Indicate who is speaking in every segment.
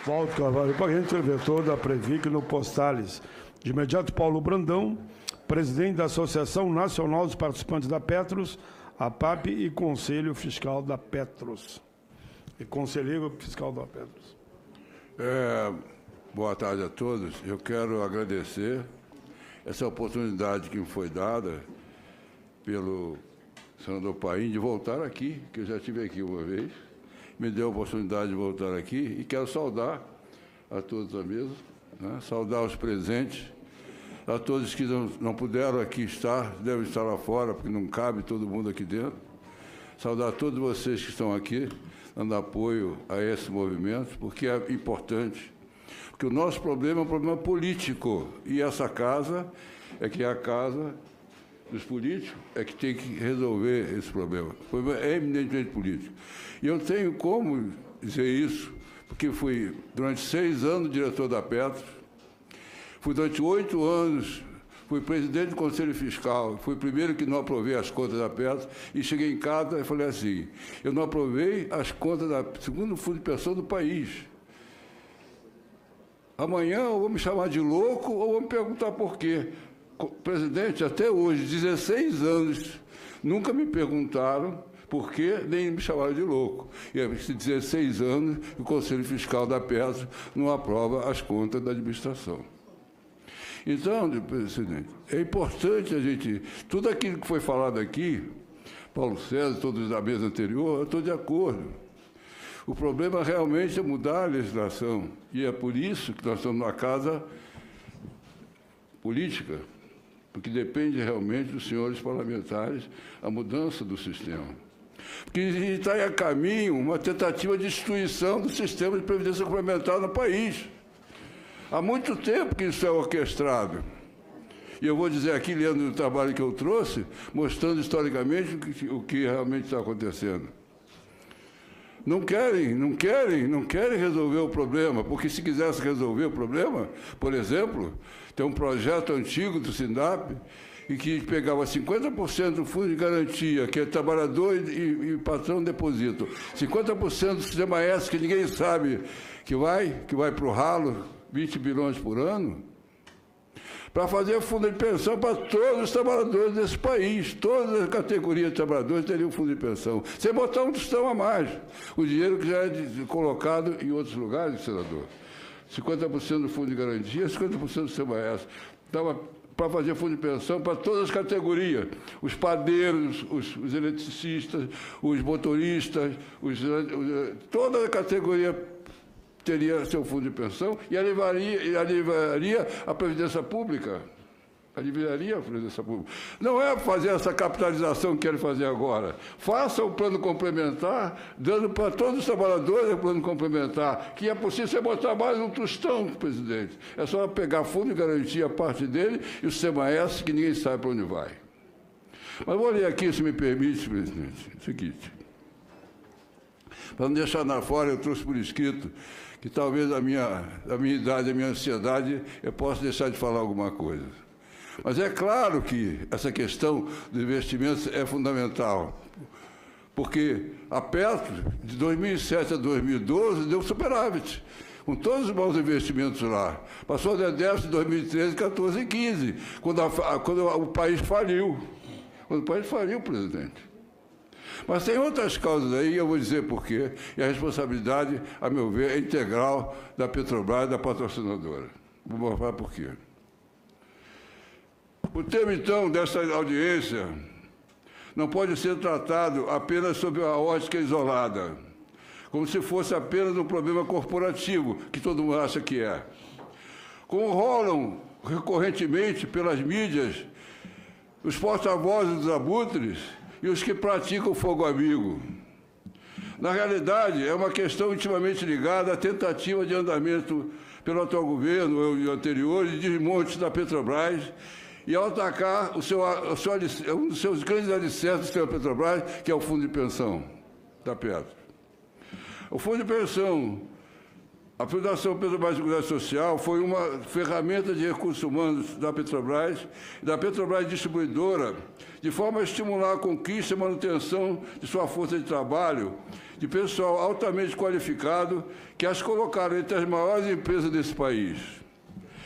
Speaker 1: Walter Carvalho Barreto, interventor da Previc no Postales. De imediato, Paulo Brandão, presidente da Associação Nacional dos Participantes da Petros, APAP e Conselho Fiscal da Petros. E Conselheiro Fiscal da Petros.
Speaker 2: Boa tarde a todos. Eu quero agradecer essa oportunidade que me foi dada pelo senador Paim de voltar aqui, que eu já estive aqui uma vez, me deu a oportunidade de voltar aqui e quero saudar a todos da mesa, né? Saudar os presentes, a todos que não puderam aqui estar, devem estar lá fora, porque não cabe todo mundo aqui dentro. Saudar todos vocês que estão aqui, dando apoio a esse movimento, porque é importante. Porque o nosso problema é um problema político, e essa casa é a casa dos políticos, é que tem que resolver esse problema. O problema é eminentemente político. E eu tenho como dizer isso, porque fui, durante 6 anos, diretor da Petros, fui durante 8 anos, fui presidente do Conselho Fiscal, fui o primeiro que não aprovei as contas da Petros, e cheguei em casa e falei assim, eu não aprovei as contas do segundo fundo de pensão do país. Amanhã eu vou me chamar de louco ou vou me perguntar por quê. Presidente, até hoje, 16 anos, nunca me perguntaram por quê, nem me chamaram de louco. E há 16 anos, o Conselho Fiscal da Petros não aprova as contas da administração. Então, presidente, é importante a gente... Tudo aquilo que foi falado aqui, Paulo César, todos da mesa anterior, eu estou de acordo. O problema realmente é mudar a legislação. E é por isso que nós estamos numa casa política, porque depende realmente dos senhores parlamentares a mudança do sistema. Porque está a caminho uma tentativa de destruição do sistema de previdência complementar no país. Há muito tempo que isso é orquestrado. E eu vou dizer aqui, lendo o trabalho que eu trouxe, mostrando historicamente o que realmente está acontecendo. Não querem resolver o problema, porque se quisesse resolver o problema, por exemplo, tem um projeto antigo do SINDAP, e que pegava 50% do fundo de garantia, que é trabalhador e patrão depositam, 50% do sistema S, que ninguém sabe que vai para o ralo, 20 bilhões por ano, para fazer fundo de pensão para todos os trabalhadores desse país. Todas as categorias de trabalhadores teriam fundo de pensão, sem botar um tostão a mais. O dinheiro que já é colocado em outros lugares, senador. 50% do fundo de garantia, 50% do CMS. Estava para fazer fundo de pensão para todas as categorias. Os padeiros, os eletricistas, os motoristas, toda a categoria teria seu fundo de pensão e aliviaria a Previdência Pública. Aliviaria a Previdência Pública. Não é fazer essa capitalização que querem fazer agora. Faça o plano complementar, dando para todos os trabalhadores o plano complementar, que é possível você botar mais um tostão, presidente. É só pegar fundo de garantia, a parte dele, e o CMS, que ninguém sabe para onde vai. Mas vou ler aqui, se me permite, presidente, o seguinte. Para não deixar na fora, eu trouxe por escrito que talvez a minha idade, a minha ansiedade, eu possa deixar de falar alguma coisa. Mas é claro que essa questão dos investimentos é fundamental, porque a Petros, de 2007 a 2012, deu superávit, com todos os bons investimentos lá. Passou a déficit de 2013, 14 e 15, quando o país faliu. Quando o país faliu, presidente. Mas tem outras causas aí, eu vou dizer por quê, e a responsabilidade, a meu ver, é integral da Petrobras e da patrocinadora. Vou falar por quê. O tema, então, dessa audiência não pode ser tratado apenas sob a ótica isolada, como se fosse apenas um problema corporativo, que todo mundo acha que é. Como rolam recorrentemente pelas mídias os porta-vozes dos abutres e os que praticam fogo amigo. Na realidade, é uma questão intimamente ligada à tentativa de andamento pelo atual governo e anteriores de desmonte da Petrobras e ao atacar um dos seus grandes alicerces pela Petrobras, que é o fundo de pensão da Petros. O fundo de pensão A Fundação Petrobras de Seguridade Social foi uma ferramenta de recursos humanos da Petrobras e da Petrobras Distribuidora, de forma a estimular a conquista e manutenção de sua força de trabalho, de pessoal altamente qualificado, que as colocaram entre as maiores empresas desse país.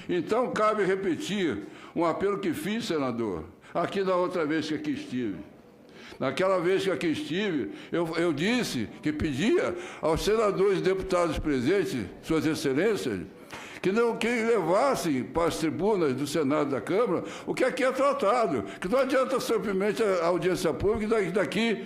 Speaker 2: Então, cabe repetir um apelo que fiz, senador, aqui da outra vez que aqui estive. Naquela vez que aqui estive, eu disse que pedia aos senadores e deputados presentes, suas excelências, que levassem para as tribunas do Senado e da Câmara o que aqui é tratado, que não adianta simplesmente a audiência pública e daqui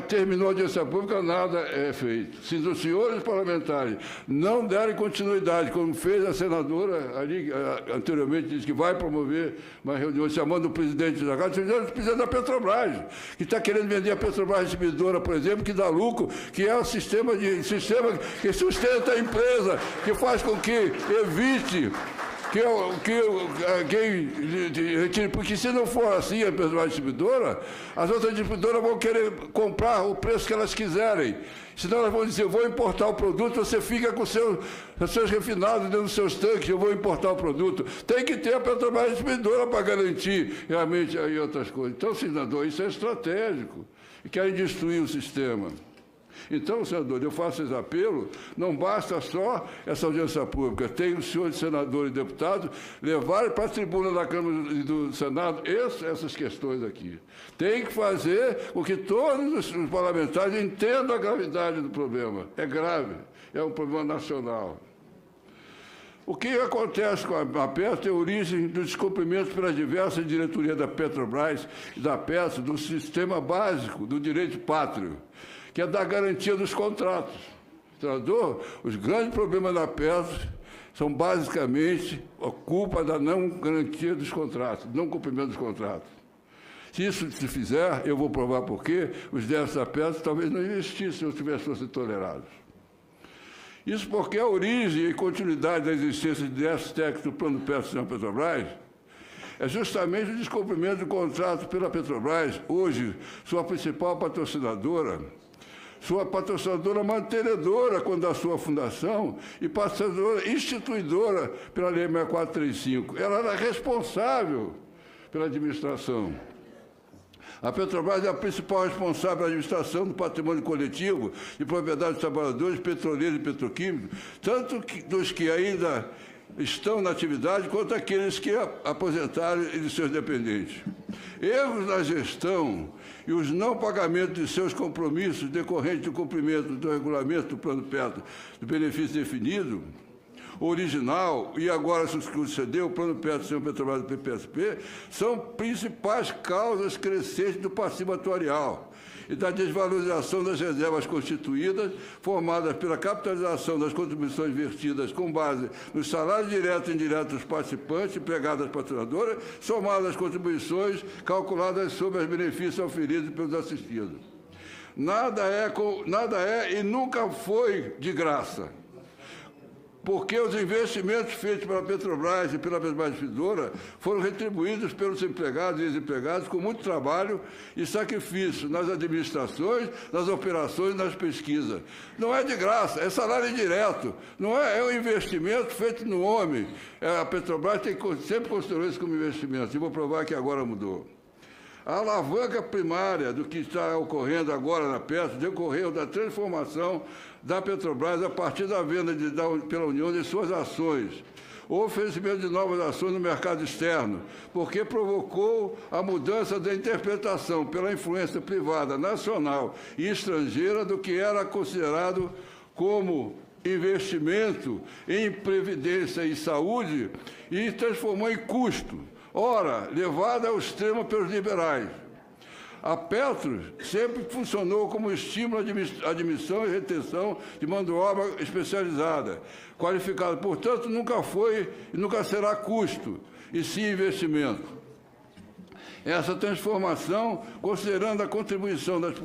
Speaker 2: terminou a audiência pública, nada é feito. Se os senhores parlamentares não derem continuidade, como fez a senadora ali anteriormente, disse que vai promover uma reunião chamando o presidente da Casa, o presidente da Petrobras, que está querendo vender a Petrobras Distribuidora, por exemplo, que dá lucro, que é o sistema que sustenta a empresa, que faz com que evite porque se não for assim a Petrobras Distribuidora, as outras distribuidoras vão querer comprar o preço que elas quiserem. Senão elas vão dizer, eu vou importar o produto, você fica com os seus refinados dentro dos seus tanques, eu vou importar o produto. Tem que ter a Petrobras Distribuidora para garantir realmente aí outras coisas. Então, senador, isso é estratégico. E querem destruir o sistema. Então, senador, eu faço esse apelo, não basta só essa audiência pública, tem os senhores senadores e deputados levarem para a tribuna da Câmara e do Senado essas questões aqui. Tem que fazer com que todos os parlamentares entendam a gravidade do problema. É grave, é um problema nacional. O que acontece com a Petro tem origem dos descumprimentos pelas diversas diretorias da Petrobras e da Petro do sistema básico do direito pátrio, que é da garantia dos contratos. Senador, os grandes problemas da Petro são basicamente a culpa da não garantia dos contratos, não cumprimento dos contratos. Se isso se fizer, eu vou provar por quê, os débitos da Petro talvez não investissem ou fossem tolerados. Isso porque a origem e continuidade da existência de déficits técnicos do plano Petro da Petrobras é justamente o descumprimento do contrato pela Petrobras, hoje sua principal patrocinadora, sua patrocinadora mantenedora quando da sua fundação e patrocinadora instituidora pela Lei 6435. Ela era responsável pela administração. A Petrobras é a principal responsável pela administração do patrimônio coletivo de propriedade dos trabalhadores petroleiros e petroquímicos, tanto dos que ainda estão na atividade, quanto aqueles que aposentaram e de seus dependentes. Erros na gestão e os não pagamentos de seus compromissos decorrentes do cumprimento do regulamento do Plano Petro do benefício definido, original, e agora sucedeu o Plano Petro sem o Petrobras do PPSP, são principais causas crescentes do passivo atuarial e da desvalorização das reservas constituídas, formadas pela capitalização das contribuições vertidas com base nos salários diretos e indiretos dos participantes, empregados das patrocinadoras, somadas às contribuições calculadas sobre os benefícios oferidos pelos assistidos. Nada é e nunca foi de graça, porque os investimentos feitos pela Petrobras e pela Petrobras Distribuidora foram retribuídos pelos empregados e ex-empregados com muito trabalho e sacrifício nas administrações, nas operações e nas pesquisas. Não é de graça, é salário indireto, não é um investimento feito no homem. A Petrobras sempre considerou isso como investimento, e vou provar que agora mudou. A alavanca primária do que está ocorrendo agora na Petro decorreu da transformação da Petrobras a partir da venda pela União de suas ações, o oferecimento de novas ações no mercado externo, porque provocou a mudança da interpretação pela influência privada, nacional e estrangeira do que era considerado como investimento em previdência e saúde e transformou em custo. Ora, levada ao extremo pelos liberais. A Petro sempre funcionou como estímulo à admissão e retenção de mão de obra especializada, qualificada. Portanto, nunca foi e nunca será custo, e sim investimento. Essa transformação, considerando a contribuição das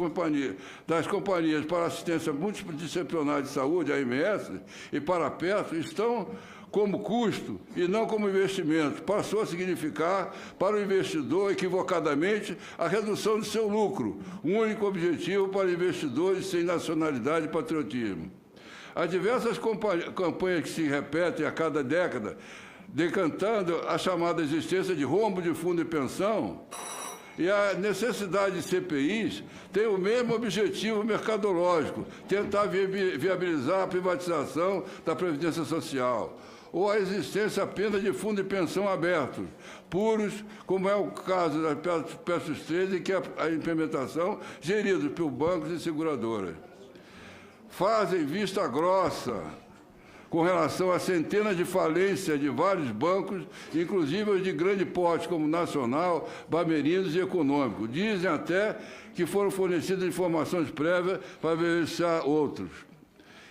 Speaker 2: companhias para a assistência multidisciplinar de saúde, a AMS, e para a Petro, estão como custo e não como investimento, passou a significar para o investidor, equivocadamente, a redução de seu lucro, um único objetivo para investidores sem nacionalidade e patriotismo. Há diversas campanhas que se repetem a cada década, decantando a chamada existência de rombo de fundo de pensão, e a necessidade de CPIs tem o mesmo objetivo mercadológico, tentar viabilizar a privatização da Previdência Social, ou a existência apenas de fundo de pensão abertos, puros, como é o caso das Petros 13, que a implementação gerida por bancos e seguradoras. Fazem vista grossa com relação a centenas de falências de vários bancos, inclusive os de grande porte, como Nacional, Bamerinos e Econômico. Dizem até que foram fornecidas informações prévias para verificar outros.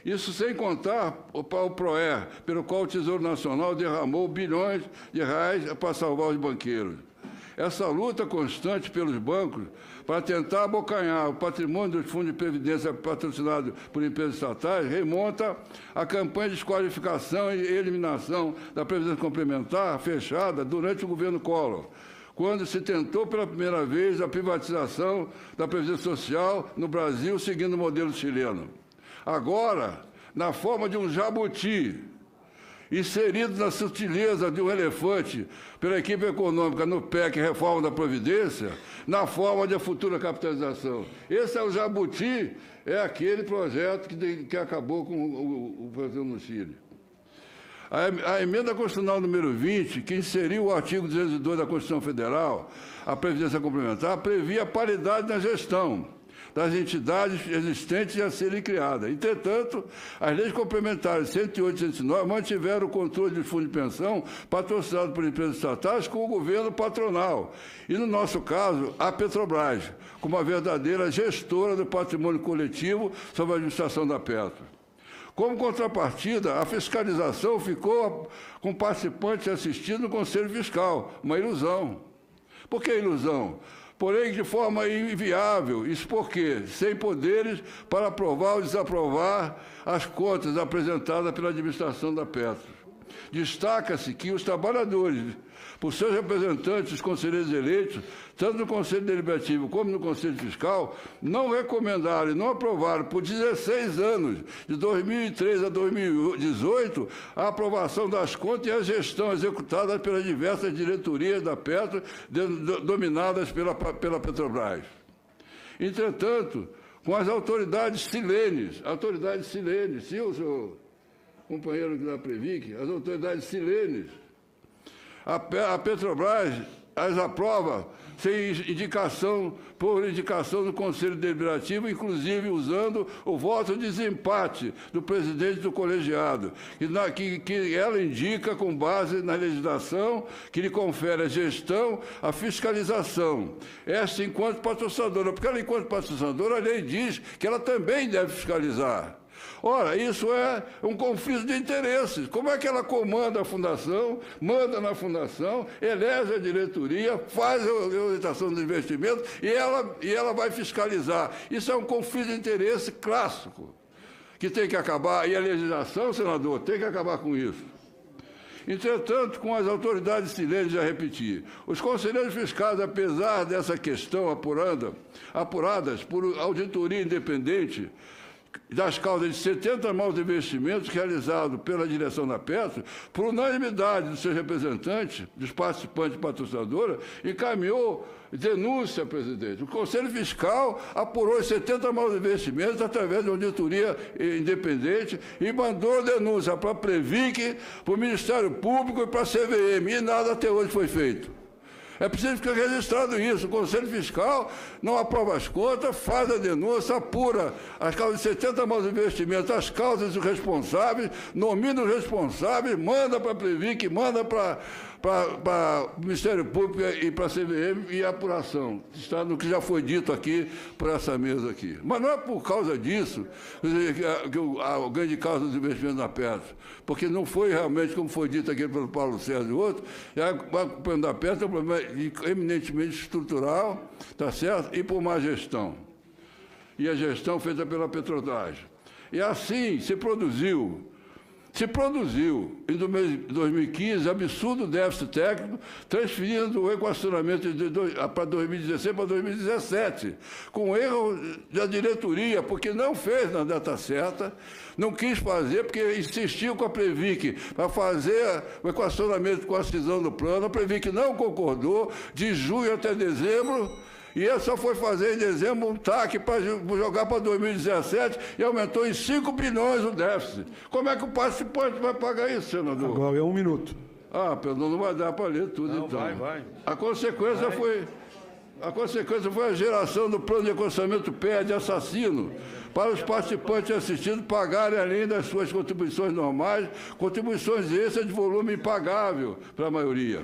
Speaker 2: Isso sem contar o PROER, pelo qual o Tesouro Nacional derramou bilhões de reais para salvar os banqueiros. Essa luta constante pelos bancos para tentar abocanhar o patrimônio dos fundos de previdência patrocinados por empresas estatais remonta à campanha de desqualificação e eliminação da Previdência Complementar fechada durante o governo Collor, quando se tentou pela primeira vez a privatização da Previdência Social no Brasil, seguindo o modelo chileno. Agora, na forma de um jabuti, inserido na sutileza de um elefante pela equipe econômica no PEC Reforma da Previdência, na forma de futura capitalização. Esse é o jabuti, é aquele projeto que acabou com o Brasil no Chile. A emenda constitucional número 20, que inseriu o artigo 202 da Constituição Federal, a Previdência Complementar, previa paridade na gestão das entidades existentes a serem criadas. Entretanto, as leis complementares 108 e 109 mantiveram o controle de fundo de pensão patrocinado por empresas estatais com o governo patronal. E, no nosso caso, a Petrobras, como a verdadeira gestora do patrimônio coletivo sob a administração da Petro. Como contrapartida, a fiscalização ficou com participantes assistidos no Conselho Fiscal, uma ilusão. Por que ilusão? Porém, de forma inviável. Isso porque sem poderes para aprovar ou desaprovar as contas apresentadas pela administração da Petro. Destaca-se que os trabalhadores, por seus representantes, os conselheiros eleitos, tanto no Conselho Deliberativo como no Conselho Fiscal, não recomendaram e não aprovaram por 16 anos, de 2003 a 2018, a aprovação das contas e a gestão executada pelas diversas diretorias da Petro, dominadas pela Petrobras. Entretanto, com as autoridades silenes, sim, o senhor companheiro da Previc, as autoridades silenes, a Petrobras as aprova sem indicação, por indicação do Conselho Deliberativo, inclusive usando o voto de desempate do presidente do colegiado, que ela indica com base na legislação que lhe confere a gestão, a fiscalização. Esta enquanto patrocinadora, porque ela, enquanto patrocinadora, a lei diz que ela também deve fiscalizar. Ora, isso é um conflito de interesses. Como é que ela comanda a fundação, manda na fundação, elege a diretoria, faz a orientação dos investimentos e ela vai fiscalizar? Isso é um conflito de interesse clássico, que tem que acabar. E a legislação, senador, tem que acabar com isso. Entretanto, com as autoridades silências, já repeti, os conselheiros fiscais, apesar dessa questão apuradas por auditoria independente, das causas de 70 maus investimentos realizados pela direção da Petro, por unanimidade dos seus representantes, dos participantes patrocinadora, encaminhou denúncia, presidente. O Conselho Fiscal apurou os 70 maus investimentos através de uma auditoria independente e mandou denúncia para a Previc, para o Ministério Público e para a CVM, e nada até hoje foi feito. É preciso ficar registrado isso. O Conselho Fiscal não aprova as contas, faz a denúncia, apura as causas de 70 maus investimentos, as causas dos responsáveis, nomina os responsáveis, manda para a Previc, manda para o Ministério Público e para a CVM e a apuração. Está no que já foi dito aqui por essa mesa aqui. Mas não é por causa disso que a grande causa dos investimentos na Petro, porque não foi realmente, como foi dito aqui pelo Paulo César e outros, o problema da Petro é um problema eminentemente estrutural, tá certo? E por má gestão. E a gestão feita pela Petrobras. E assim se produziu Se produziu, em 2015, absurdo déficit técnico, transferindo o equacionamento para 2016 para 2017, com erro da diretoria, porque não fez na data certa, não quis fazer, porque insistiu com a Previc para fazer o equacionamento com a cisão do plano, a Previc não concordou, de junho até dezembro, e ele só foi fazer em dezembro um TAC para jogar para 2017 e aumentou em 5 bilhões o déficit. Como é que o participante vai pagar isso, senador?
Speaker 1: Agora é 1 minuto.
Speaker 2: Ah, perdão, não vai dar para ler tudo,
Speaker 1: não,
Speaker 2: então.
Speaker 1: Vai.
Speaker 2: A consequência foi a geração do plano de equacionamento PED assassino para os participantes assistidos pagarem, além das suas contribuições normais, contribuições extras de volume impagável para a maioria.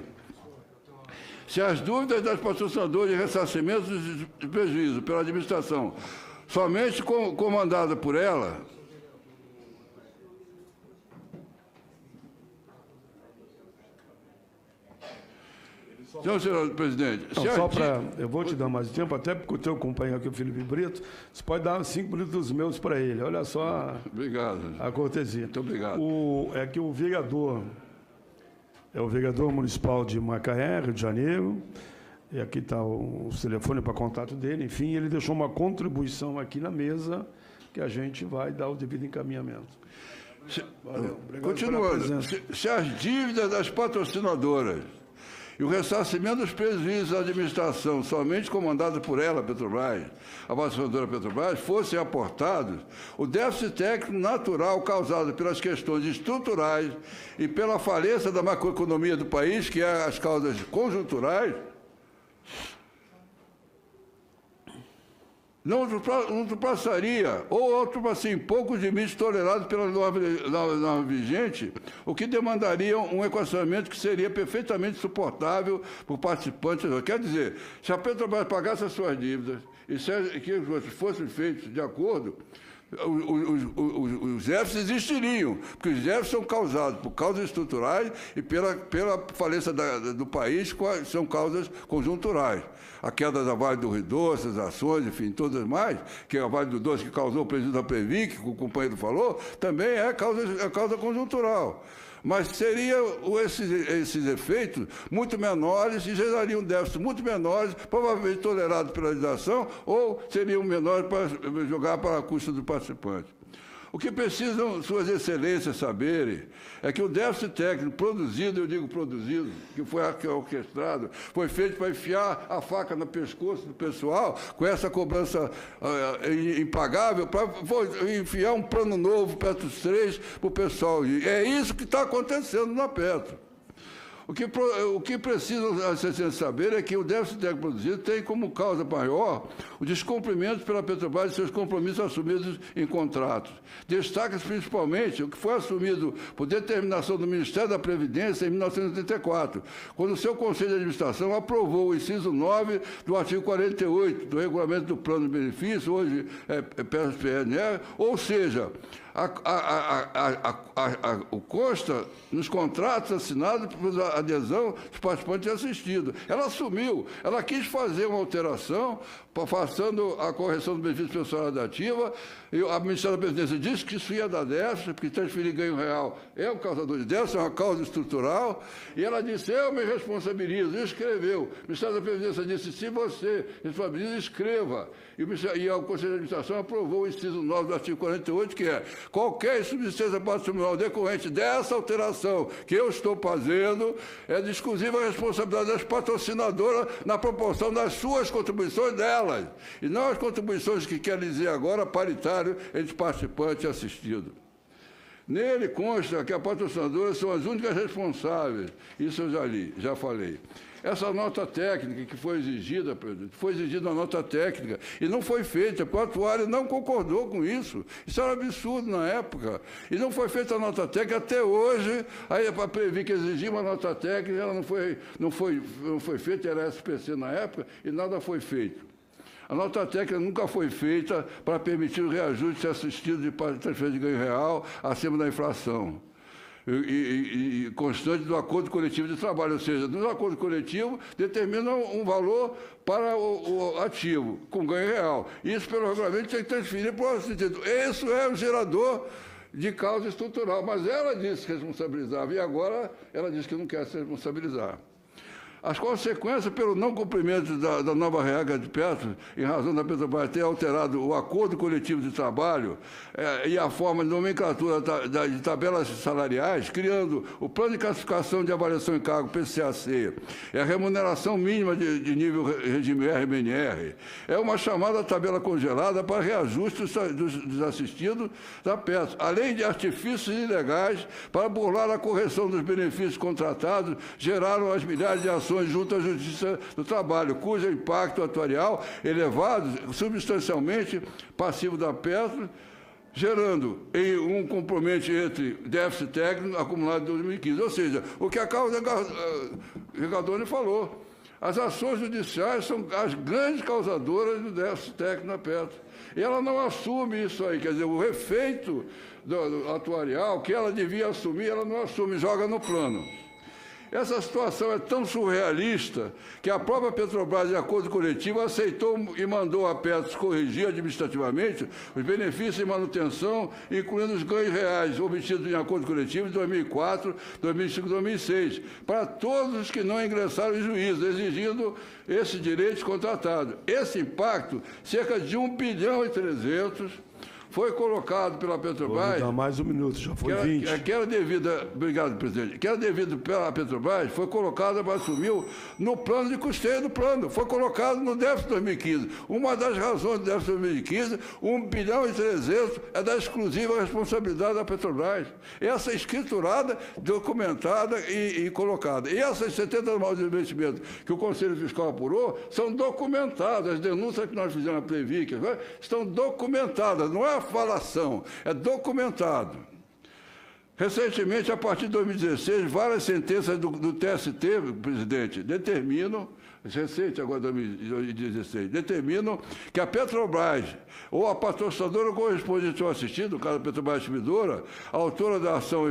Speaker 2: Se as dúvidas das patrocinadoras de ressarcimento de prejuízo pela administração somente comandada por ela, senhor presidente...
Speaker 1: Eu vou te dar mais tempo, até porque o teu companheiro aqui, o Felipe Brito, você pode dar 5 minutos meus para ele. Olha só a cortesia.
Speaker 2: Muito obrigado.
Speaker 1: É que o vereador... É o vereador municipal de Macaé, Rio de Janeiro, e aqui está o telefone para contato dele, enfim, ele deixou uma contribuição aqui na mesa que a gente vai dar o devido encaminhamento.
Speaker 2: Valeu. Continuando, se as dívidas das patrocinadoras e o ressarcimento dos prejuízos da administração, somente comandado por ela, Petrobras, a patrocinadora Petrobras, fossem aportados, o déficit técnico natural causado pelas questões estruturais e pela falência da macroeconomia do país, que é as causas conjunturais, não ultrapassaria, ou ultrapassaria em poucos limites tolerados pela norma vigente, o que demandaria um equacionamento que seria perfeitamente suportável por participantes. Quer dizer, se a Petrobras pagasse as suas dívidas e se que fossem feitos de acordo, os déficits existiriam, porque os déficits são causados por causas estruturais e pela falência do país, são causas conjunturais. A queda da Vale do Rio Doce, as ações, enfim, todas mais, que é a Vale do Doce que causou o prejuízo da Previc, que o companheiro falou, também é causa conjuntural. Mas seriam esses efeitos muito menores e gerariam déficits muito menores, provavelmente tolerados pela legislação, ou seriam menores para jogar para a custa do participante. O que precisam suas excelências saberem é que o déficit técnico produzido, eu digo produzido, que foi orquestrado, foi feito para enfiar a faca no pescoço do pessoal, com essa cobrança impagável, para enfiar um plano novo, Petro 3, para o pessoal. E é isso que está acontecendo na Petro. O que precisam as excelências saber é que o déficit técnico produzido tem como causa maior o descumprimento pela Petrobras de seus compromissos assumidos em contratos. Destaca-se principalmente o que foi assumido por determinação do Ministério da Previdência em 1984, quando o seu Conselho de Administração aprovou o inciso 9 do artigo 48 do Regulamento do Plano de Benefício, hoje é PSPNR, ou seja, o consta nos contratos assinados por adesão dos participantes assistidos. Ela assumiu, ela quis fazer uma alteração, passando a correção do benefício pessoal da ativa, e a Ministério da Previdência disse que isso ia dar déficit, porque transferir ganho real é um causador de déficit, é uma causa estrutural, e ela disse, eu me responsabilizo, e escreveu. O Ministério da Previdência disse, se você responsabiliza, escreva. E o Conselho de Administração aprovou o inciso 9 do artigo 48, que é qualquer subsistência patrimonial decorrente dessa alteração que eu estou fazendo é de exclusiva responsabilidade das patrocinadoras na proporção das suas contribuições delas, e não as contribuições que quer dizer agora paritário entre participante e assistido. Nele consta que as patrocinadoras são as únicas responsáveis, isso eu já falei. Essa nota técnica que foi exigida uma nota técnica e não foi feita, porque o atuário não concordou com isso. Isso era um absurdo na época. E não foi feita a nota técnica até hoje. Aí para prever que exigia uma nota técnica, ela não foi feita, era SPC na época, e nada foi feito. A nota técnica nunca foi feita para permitir o reajuste assistido de transferência de ganho real acima da inflação. E constante do acordo coletivo de trabalho, ou seja, no acordo coletivo determina um valor para o ativo, com ganho real. Isso, pelo regulamento, tem que transferir para o assistente. Isso é o gerador de causa estrutural. Mas ela disse que responsabilizava, e agora ela diz que não quer se responsabilizar. As consequências pelo não cumprimento da nova regra de Petros, em razão da Petrobras ter alterado o acordo coletivo de trabalho e a forma de nomenclatura de tabelas salariais, criando o plano de classificação de avaliação em cargo, PCAC, e a remuneração mínima de nível regime RMNR, é uma chamada tabela congelada para reajuste dos assistidos da Petros, além de artifícios ilegais para burlar a correção dos benefícios contratados, geraram as milhares de ações junto à Justiça do Trabalho, cujo impacto atuarial elevado, substancialmente passivo da Petros, gerando um compromisso entre déficit técnico acumulado em 2015. Ou seja, o que a causa Regadoni falou, as ações judiciais são as grandes causadoras do déficit técnico na Petros. E ela não assume isso aí, quer dizer, o efeito do atuarial que ela devia assumir, ela não assume, joga no plano. Essa situação é tão surrealista que a própria Petrobras, de acordo coletivo, aceitou e mandou a Petros corrigir administrativamente os benefícios de manutenção, incluindo os ganhos reais obtidos em acordo coletivo de 2004, 2005 e 2006, para todos os que não ingressaram em juízo, exigindo esse direito contratado. Esse impacto, cerca de 1,3 bilhão, foi colocado pela Petrobras...
Speaker 1: Vou dar mais um minuto, já foi 20.
Speaker 2: Que era devida... Obrigado, presidente. Que era devido pela Petrobras, foi colocada para assumir no plano de custeio do plano. Foi colocado no déficit 2015. Uma das razões do déficit 2015, 1,3 bilhão, é da exclusiva responsabilidade da Petrobras. Essa escriturada, documentada e colocada. E essas 70 malus de investimento que o Conselho Fiscal apurou são documentadas. As denúncias que nós fizemos na Plevic estão documentadas. Não é falação, é documentado. Recentemente, a partir de 2016, várias sentenças do TST, presidente, determinam, recente agora 2016, determinam que a Petrobras ou a patrocinadora correspondente ao assistido, no caso da Petrobras Distribuidora, a autora da ação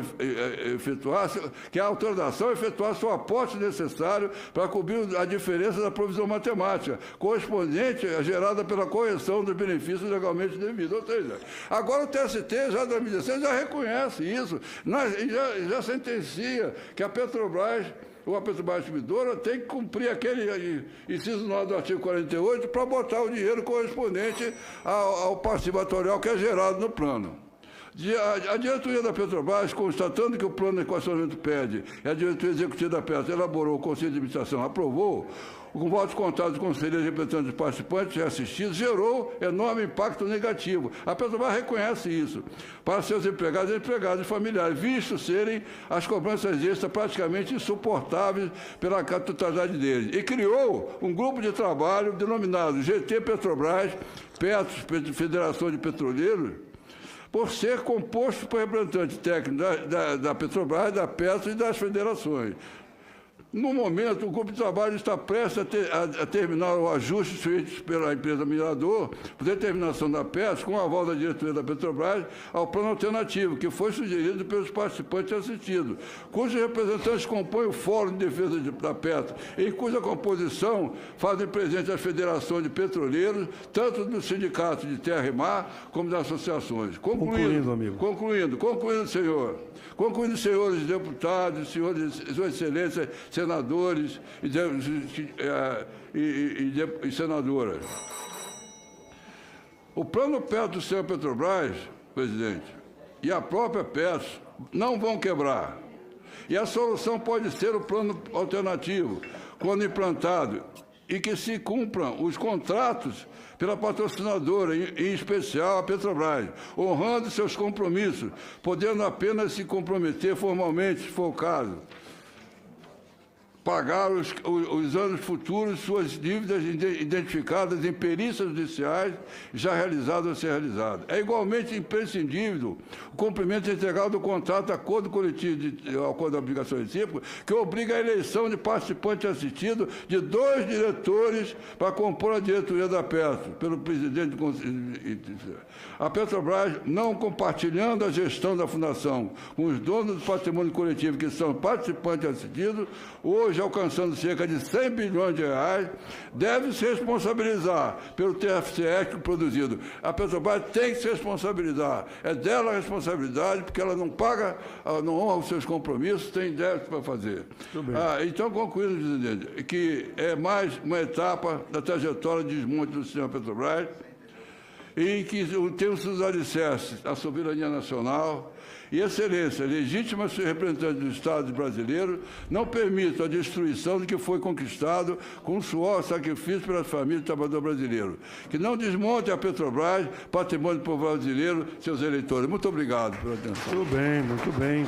Speaker 2: efetuasse o aporte necessário para cobrir a diferença da provisão matemática, correspondente à gerada pela correção dos benefícios legalmente devidos. Ou seja, agora o TST, já em 2016, já reconhece isso, já sentencia que a Petrobras ou a Petrobras Distribuidora tem que cumprir aquele inciso 9 do artigo 48 para botar o dinheiro correspondente ao passivo atuarial que é gerado no plano. A diretoria da Petrobras, constatando que o plano de equacionamento pede, e a diretoria executiva da Petros elaborou, o Conselho de Administração aprovou, com votos contados dos conselheiros representantes dos participantes e assistidos, gerou enorme impacto negativo. A Petrobras reconhece isso para seus empregados e empregados familiares, visto serem as cobranças extras praticamente insuportáveis pela totalidade deles. E criou um grupo de trabalho denominado GT Petrobras, Petros, Federação de Petroleiros, por ser composto por representantes técnicos da Petrobras, da Petros e das federações. No momento, o grupo de trabalho está prestes a terminar o ajuste feito pela empresa minerador, por determinação da Petros, com o aval da diretoria da Petrobras, ao plano alternativo, que foi sugerido pelos participantes assistidos, cujos representantes compõem o Fórum de Defesa da Petros, em cuja composição fazem presente as federações de petroleiros, tanto do Sindicato de Terra e Mar, como das associações.
Speaker 1: Concluindo, amigo.
Speaker 2: Concluindo, senhor. Concluindo, senhores deputados, senhores, Sua Excelência, senadores e senadoras. O plano Petros do senhor Petrobras, presidente, e a própria Petros não vão quebrar. E a solução pode ser o plano alternativo, quando implantado, e que se cumpram os contratos pela patrocinadora, em especial a Petrobras, honrando seus compromissos, podendo apenas se comprometer formalmente, se for o caso, pagar os anos futuros suas dívidas identificadas em perícias judiciais já realizadas ou ser realizadas. É igualmente imprescindível o cumprimento integral do contrato de acordo coletivo acordo de obrigações recíprocas, que obriga a eleição de participante assistido de 2 diretores para compor a diretoria da Petros, pelo presidente do Conselho. A Petrobras, não compartilhando a gestão da fundação com os donos do patrimônio coletivo, que são participantes assistidos, hoje hoje alcançando cerca de 100 bilhões de reais, deve se responsabilizar pelo TFCE produzido. A Petrobras tem que se responsabilizar. É dela a responsabilidade, porque ela não paga, ela não honra os seus compromissos, tem débito para fazer. Então, concluindo, presidente, que é mais uma etapa da trajetória de desmonte do sistema Petrobras, em que tem os seus alicerces a soberania nacional e Excelência, legítima representante do Estado brasileiro, não permitam a destruição do que foi conquistado com suor e sacrifício pelas famílias do trabalhador brasileiro. Que não desmonte a Petrobras, patrimônio do povo brasileiro, seus eleitores. Muito obrigado pela atenção.
Speaker 1: Muito bem, muito bem.